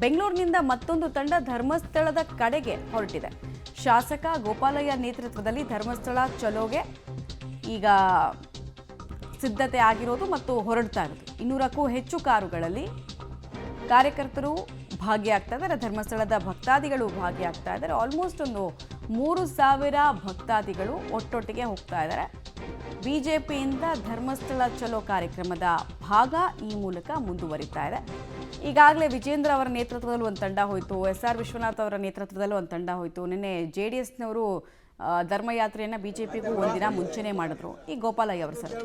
ಬೆಂಗಳೂರಿನಿಂದ ಮತ್ತೊಂದು ತಂಡ ಧರ್ಮಸ್ಥಳದ ಕಡೆಗೆ ಹೊರಟಿದೆ. ಶಾಸಕ ಗೋಪಾಲಯ್ಯ ನೇತೃತ್ವದಲ್ಲಿ ಧರ್ಮಸ್ಥಳ ಚಲೋಗೆ ಈಗ ಸಿದ್ಧತೆ ಆಗಿರೋದು ಮತ್ತು ಹೊರಡ್ತಾ ಇರೋದು. 200ಕ್ಕೂ ಹೆಚ್ಚು ಕಾರುಗಳಲ್ಲಿ ಕಾರ್ಯಕರ್ತರು ಭಾಗಿಯಾಗ್ತಾ ಇದ್ದಾರೆ. ಧರ್ಮಸ್ಥಳದ ಭಕ್ತಾದಿಗಳು ಭಾಗಿಯಾಗ್ತಾ ಇದ್ದಾರೆ. ಆಲ್ಮೋಸ್ಟ್ ಒಂದು 3,000 ಭಕ್ತಾದಿಗಳು ಒಟ್ಟೊಟ್ಟಿಗೆ ಹೋಗ್ತಾ ಇದ್ದಾರೆ. ಬಿಜೆಪಿಯಿಂದ ಧರ್ಮಸ್ಥಳ ಚಲೋ ಕಾರ್ಯಕ್ರಮದ ಭಾಗ ಈ ಮೂಲಕ ಮುಂದುವರಿತಾ ಇದೆ. ಈಗಾಗಲೇ ವಿಜೇಂದ್ರ ಅವರ ನೇತೃತ್ವದಲ್ಲಿ ಒಂದು ತಂಡ ಹೋಯಿತು, SR ವಿಶ್ವನಾಥ್ ಅವರ ನೇತೃತ್ವದಲ್ಲಿ ಒಂದು ತಂಡ ಹೋಯಿತು. ನಿನ್ನೆ JDSನವರು ಧರ್ಮಯಾತ್ರೆಯನ್ನು ಬಿಜೆಪಿಗೂ ಒಂದಿನ ಮುಂಚೆನೇ ಮಾಡಿದ್ರು. ಈ ಗೋಪಾಲಯ್ಯ ಅವರು ಸರ್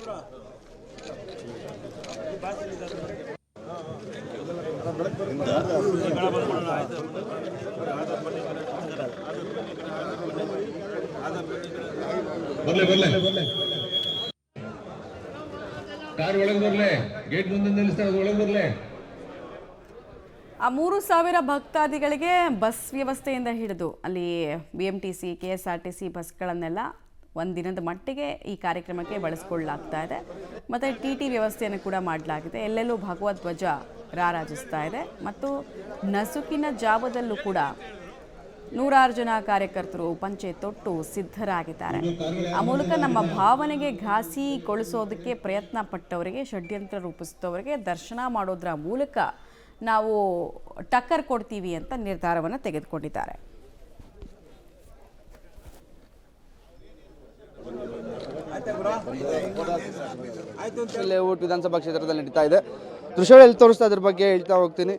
ಕಾರ್ ಒಳಗೆ ಬರಲೇ, ಗೇಟ್ ಮುಂದೆ ನಿಲ್ಲಿಸ್ತಾರೆ, ಒಳಗೆ ಬರಲೇ. ಆ 3,000 ಭಕ್ತಾದಿಗಳಿಗೆ ಬಸ್ ವ್ಯವಸ್ಥೆಯಿಂದ ಹಿಡಿದು ಅಲ್ಲಿ BMTC, KSRTC ಬಸ್ಗಳನ್ನೆಲ್ಲ ಒಂದಿನದ ಮಟ್ಟಿಗೆ ಈ ಕಾರ್ಯಕ್ರಮಕ್ಕೆ ಬಳಸ್ಕೊಳ್ಳಲಾಗ್ತಾ ಇದೆ. ಮತ್ತು TT ವ್ಯವಸ್ಥೆಯನ್ನು ಕೂಡ ಮಾಡಲಾಗಿದೆ. ಎಲ್ಲೆಲ್ಲೂ ಭಗವದ್ ಧ್ವಜ ರಾರಾಜಿಸ್ತಾ ಇದೆ. ಮತ್ತು ನಸುಕಿನ ಜಾವದಲ್ಲೂ ಕೂಡ 100 ಜನ ಕಾರ್ಯಕರ್ತರು ಪಂಚೆ ತೊಟ್ಟು ಸಿದ್ಧರಾಗಿದ್ದಾರೆ. ಆ ಮೂಲಕ ನಮ್ಮ ಭಾವನೆಗೆ ಘಾಸಿಗೊಳಿಸೋದಕ್ಕೆ ಪ್ರಯತ್ನ ಪಟ್ಟವರಿಗೆ, ಷಡ್ಯಂತ್ರ ರೂಪಿಸಿದವರಿಗೆ ದರ್ಶನ ಮಾಡೋದ್ರ ಮೂಲಕ ನಾವು ಟಕ್ಕರ್ ಕೊಡ್ತೀವಿ ಅಂತ ನಿರ್ಧಾರವನ್ನು ತೆಗೆದುಕೊಂಡಿದ್ದಾರೆ. ಲೇಔಟ್ ವಿಧಾನಸಭಾ ಕ್ಷೇತ್ರದಲ್ಲಿ ನಡೀತಾ ಇದೆ. ದೃಶ್ಯಗಳಲ್ಲಿ ತೋರಿಸ್ತಾ ಅದ್ರ ಬಗ್ಗೆ ಹೇಳ್ತಾ ಹೋಗ್ತೀನಿ.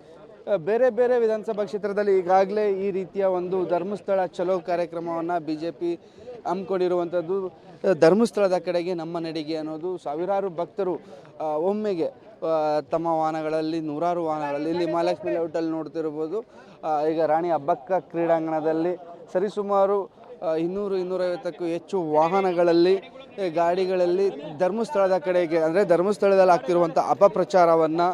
ಬೇರೆ ಬೇರೆ ವಿಧಾನಸಭಾ ಕ್ಷೇತ್ರದಲ್ಲಿ ಈಗಾಗಲೇ ಈ ರೀತಿಯ ಒಂದು ಧರ್ಮಸ್ಥಳ ಚಲೋ ಕಾರ್ಯಕ್ರಮವನ್ನು BJP ಹಮ್ಮಿಕೊಂಡಿರುವಂಥದ್ದು. ಧರ್ಮಸ್ಥಳದ ಕಡೆಗೆ ನಮ್ಮ ನಡಿಗೆ ಅನ್ನೋದು ಸಾವಿರಾರು ಭಕ್ತರು ಒಮ್ಮೆಗೆ ತಮ್ಮ ವಾಹನಗಳಲ್ಲಿ, 100 ವಾಹನಗಳಲ್ಲಿ, ಇಲ್ಲಿ ಮಹಾಲಕ್ಷ್ಮಿ ಲೇಔಟಲ್ಲಿ ನೋಡ್ತಿರ್ಬೋದು. ಈಗ ರಾಣಿ ಅಬ್ಬಕ್ಕ ಕ್ರೀಡಾಂಗಣದಲ್ಲಿ ಸರಿಸುಮಾರು 200-250ಕ್ಕೂ ಹೆಚ್ಚು ವಾಹನಗಳಲ್ಲಿ, ಗಾಡಿಗಳಲ್ಲಿ ಧರ್ಮಸ್ಥಳದ ಕಡೆಗೆ, ಅಂದರೆ ಧರ್ಮಸ್ಥಳದಲ್ಲಿ ಆಗ್ತಿರುವಂಥ ಅಪಪ್ರಚಾರವನ್ನು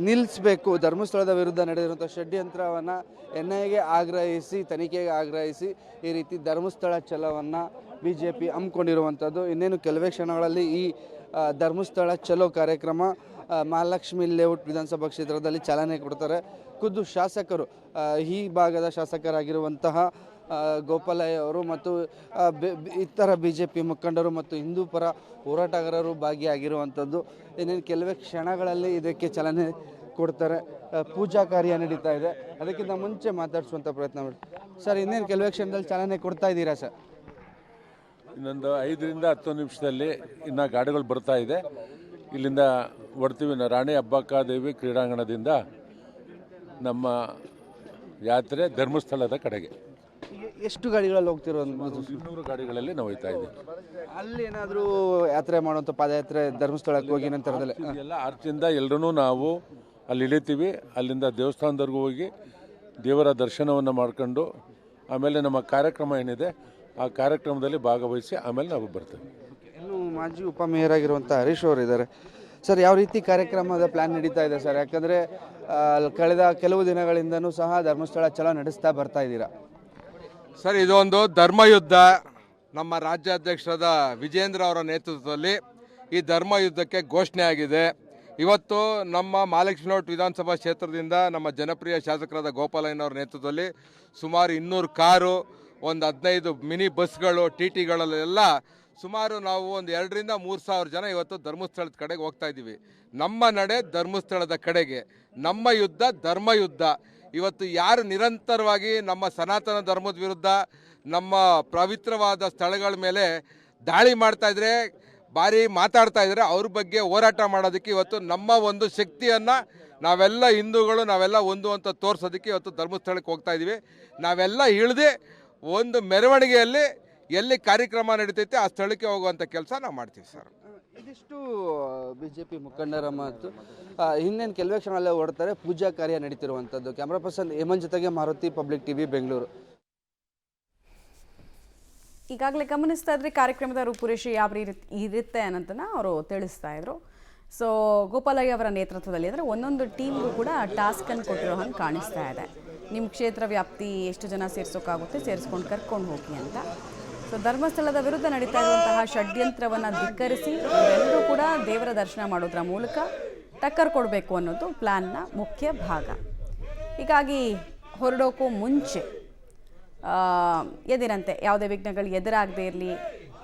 ನಿಲ್ಲಿಸಬೇಕು, ಧರ್ಮಸ್ಥಳದ ವಿರುದ್ಧ ನಡೆದಿರುವಂಥ ಷಡ್ಯಂತ್ರವನ್ನು NIAಗೆ ಆಗ್ರಹಿಸಿ, ತನಿಖೆಗೆ ಆಗ್ರಹಿಸಿ ಈ ರೀತಿ ಧರ್ಮಸ್ಥಳ ಚಲೋವನ್ನು BJP ಹಮ್ಮಿಕೊಂಡಿರುವಂಥದ್ದು. ಇನ್ನೇನು ಕೆಲವೇ ಕ್ಷಣಗಳಲ್ಲಿ ಈ ಧರ್ಮಸ್ಥಳ ಚಲೋ ಕಾರ್ಯಕ್ರಮ ಮಹಾಲಕ್ಷ್ಮಿ ಲೇಔಟ್ ವಿಧಾನಸಭಾ ಕ್ಷೇತ್ರದಲ್ಲಿ ಚಾಲನೆ ಕೊಡ್ತಾರೆ. ಖುದ್ದು ಶಾಸಕರು, ಈ ಭಾಗದ ಶಾಸಕರಾಗಿರುವಂತಹ ಗೋಪಾಲಯ್ಯ ಅವರು ಮತ್ತು ಇತರ BJP ಮುಖಂಡರು ಮತ್ತು ಹಿಂದೂ ಪರ ಹೋರಾಟಗಾರರು ಭಾಗಿಯಾಗಿರುವಂಥದ್ದು. ಇನ್ನೇನು ಕೆಲವೇ ಕ್ಷಣಗಳಲ್ಲಿ ಇದಕ್ಕೆ ಚಾಲನೆ ಕೊಡ್ತಾರೆ. ಪೂಜಾ ಕಾರ್ಯ ನಡೀತಾ ಇದೆ. ಅದಕ್ಕಿಂತ ಮುಂಚೆ ಮಾತಾಡಿಸುವಂಥ ಪ್ರಯತ್ನ ಮಾಡಿ ಸರ್. ಇನ್ನೇನು ಕೆಲವೇ ಕ್ಷಣದಲ್ಲಿ ಚಾಲನೆ ಕೊಡ್ತಾ ಇದ್ದೀರಾ ಸರ್? ಇನ್ನೊಂದು 5-10 ನಿಮಿಷದಲ್ಲಿ ಇನ್ನು ಗಾಡಿಗಳು ಬರ್ತಾ ಇದೆ. ಇಲ್ಲಿಂದ ಹೊಡ್ತೀವಿ. ರಾಣಿ ಅಬ್ಬಕ್ಕಾದೇವಿ ಕ್ರೀಡಾಂಗಣದಿಂದ ನಮ್ಮ ಯಾತ್ರೆ ಧರ್ಮಸ್ಥಳದ ಕಡೆಗೆ. ಎಷ್ಟು ಗಾಡಿಗಳಲ್ಲಿ ಹೋಗ್ತಿರೋದು? 200 ಗಾಡಿಗಳಲ್ಲಿ ನಾವು ಹೋಗ್ತಾ ಇದ್ದೀವಿ. ಅಲ್ಲಿ ಏನಾದರೂ ಯಾತ್ರೆ ಮಾಡುವಂಥ ಪಾದಯಾತ್ರೆ ಧರ್ಮಸ್ಥಳಕ್ಕೆ ಹೋಗಿ ನಂತರದಲ್ಲಿ ಎಲ್ಲ ಆರ್ಚಿಂದ ಎಲ್ಲರೂ ನಾವು ಅಲ್ಲಿ ಇಳಿತೀವಿ. ಅಲ್ಲಿಂದ ದೇವಸ್ಥಾನದವರೆಗೂ ಹೋಗಿ ದೇವರ ದರ್ಶನವನ್ನು ಮಾಡ್ಕೊಂಡು ಆಮೇಲೆ ನಮ್ಮ ಕಾರ್ಯಕ್ರಮ ಏನಿದೆ ಆ ಕಾರ್ಯಕ್ರಮದಲ್ಲಿ ಭಾಗವಹಿಸಿ ಆಮೇಲೆ ನಾವು ಬರ್ತೇವೆ. ಇನ್ನು ಮಾಜಿ ಉಪಮೇಯರ್ ಆಗಿರುವಂಥ ಹರೀಶ್ ಅವರು ಇದ್ದಾರೆ ಸರ್. ಯಾವ ರೀತಿ ಕಾರ್ಯಕ್ರಮದ ಪ್ಲ್ಯಾನ್ ನಡೀತಾ ಇದೆ ಸರ್? ಯಾಕಂದರೆ ಕಳೆದ ಕೆಲವು ದಿನಗಳಿಂದನೂ ಸಹ ಧರ್ಮಸ್ಥಳ ಚಲೋ ನಡೆಸ್ತಾ ಬರ್ತಾ ಇದ್ದೀರಾ ಸರ್. ಇದೊಂದು ಧರ್ಮಯುದ್ಧ. ನಮ್ಮ ರಾಜ್ಯಾಧ್ಯಕ್ಷರಾದ ವಿಜೇಂದ್ರ ಅವರ ನೇತೃತ್ವದಲ್ಲಿ ಈ ಧರ್ಮಯುದ್ಧಕ್ಕೆ ಘೋಷಣೆ ಆಗಿದೆ. ಇವತ್ತು ನಮ್ಮ ಮಹಾಲಕ್ಷ್ಮಿ ಲೇಔಟ್ ವಿಧಾನಸಭಾ ಕ್ಷೇತ್ರದಿಂದ ನಮ್ಮ ಜನಪ್ರಿಯ ಶಾಸಕರಾದ ಗೋಪಾಲಯ್ಯನವರ ನೇತೃತ್ವದಲ್ಲಿ ಸುಮಾರು 200 ಕಾರು, ಒಂದು 15 ಮಿನಿ ಬಸ್ಗಳು, TTಗಳಲ್ಲೆಲ್ಲ ಸುಮಾರು ನಾವು ಒಂದು 2,000-3,000 ಜನ ಇವತ್ತು ಧರ್ಮಸ್ಥಳದ ಕಡೆಗೆ ಹೋಗ್ತಾ ಇದ್ದೀವಿ. ನಮ್ಮ ನಡೆ ಧರ್ಮಸ್ಥಳದ ಕಡೆಗೆ, ನಮ್ಮ ಯುದ್ಧ ಧರ್ಮಯುದ್ಧ. ಇವತ್ತು ಯಾರು ನಿರಂತರವಾಗಿ ನಮ್ಮ ಸನಾತನ ಧರ್ಮದ ವಿರುದ್ಧ, ನಮ್ಮ ಪವಿತ್ರವಾದ ಸ್ಥಳಗಳ ಮೇಲೆ ದಾಳಿ ಮಾಡ್ತಾ ಇದ್ರೆ, ಭಾರಿ ಮಾತಾಡ್ತಾ ಇದ್ದಾರೆ, ಅವ್ರ ಬಗ್ಗೆ ಹೋರಾಟ ಮಾಡೋದಕ್ಕೆ ಇವತ್ತು ನಮ್ಮ ಒಂದು ಶಕ್ತಿಯನ್ನು ನಾವೆಲ್ಲ ಹಿಂದೂಗಳು ನಾವೆಲ್ಲ ಒಂದು ಅಂತ ತೋರಿಸೋದಕ್ಕೆ ಇವತ್ತು ಧರ್ಮಸ್ಥಳಕ್ಕೆ ಹೋಗ್ತಾ ಇದ್ದೀವಿ. ನಾವೆಲ್ಲ ಇಳಿದು ಒಂದು ಮೆರವಣಿಗೆಯಲ್ಲಿ ಎಲ್ಲಿ ಕಾರ್ಯಕ್ರಮ ನಡೀತೈತೆ ಆ ಸ್ಥಳಕ್ಕೆ ಹೋಗುವಂಥ ಕೆಲಸ ನಾವು ಮಾಡ್ತೀವಿ ಸರ್. ಇದಿಷ್ಟು BJP ಮುಖಂಡರ ಮಾತು. ಇನ್ನೇನು ಕೆಲವೇ ಕ್ಷಣದಲ್ಲೇ ಓಡ್ತಾರೆ. ಪೂಜಾ ಕಾರ್ಯ ನಡೀತಿರುವಂಥದ್ದು. ಕ್ಯಾಮ್ರಾ ಪರ್ಸನ್ ಹೇಮಂತ್ ಜೊತೆಗೆ ಮಾರುತಿ, ಪಬ್ಲಿಕ್ TV, ಬೆಂಗಳೂರು. ಈಗಾಗಲೇ ಗಮನಿಸ್ತಾ ಇದ್ರೆ ಕಾರ್ಯಕ್ರಮದ ರೂಪುರೇಷೆ ಯಾವ ಇರುತ್ತೆ ಅನ್ನೋದನ್ನು ಅವರು ತಿಳಿಸ್ತಾ ಇದ್ರು. ಸೊ ಗೋಪಾಲಯ್ಯ ಅವರ ನೇತೃತ್ವದಲ್ಲಿ ಅಂದರೆ ಒಂದೊಂದು ಟೀಮ್ಗೂ ಕೂಡ ಟಾಸ್ಕನ್ನು ಕೊಟ್ಟಿರೋ ಹಂಗೆ ಕಾಣಿಸ್ತಾ ಇದೆ. ನಿಮ್ಮ ಕ್ಷೇತ್ರ ವ್ಯಾಪ್ತಿ ಎಷ್ಟು ಜನ ಸೇರಿಸೋಕ್ಕಾಗುತ್ತೆ, ಸೇರಿಸ್ಕೊಂಡು ಕರ್ಕೊಂಡು ಹೋಗಿ ಅಂತ. ಸೊ ಧರ್ಮಸ್ಥಳದ ವಿರುದ್ಧ ನಡೀತಾ ಇರುವಂತಹ ಷಡ್ಯಂತ್ರವನ್ನು ಧಿಕ್ಕರಿಸಿ ಎಲ್ಲರೂ ಕೂಡ ದೇವರ ದರ್ಶನ ಮಾಡೋದ್ರ ಮೂಲಕ ಟಕ್ಕರ್ ಕೊಡಬೇಕು ಅನ್ನೋದು ಪ್ಲಾನ್ನ ಮುಖ್ಯ ಭಾಗ. ಹೀಗಾಗಿ ಹೊರಡೋಕ್ಕೂ ಮುಂಚೆ ಎದಿರಂತೆ ಯಾವುದೇ ವಿಘ್ನಗಳು ಎದುರಾಗದೇ ಇರಲಿ,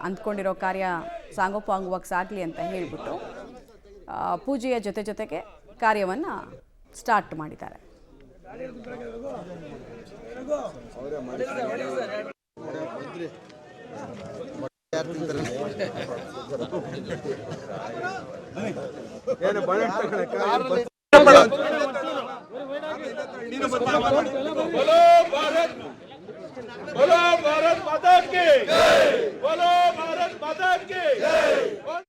ಅಂದ್ಕೊಂಡಿರೋ ಕಾರ್ಯ ಸಾಂಗೋಪಾಂಗವಾಗಿ ಸಾಗಲಿ ಅಂತ ಹೇಳಿಬಿಟ್ಟು ಪೂಜೆಯ ಜೊತೆಗೆ ಕಾರ್ಯವನ್ನು ಸ್ಟಾರ್ಟ್ ಮಾಡಿದ್ದಾರೆ. बोलो भारत माता की जय, बोलो भारत माता की जय।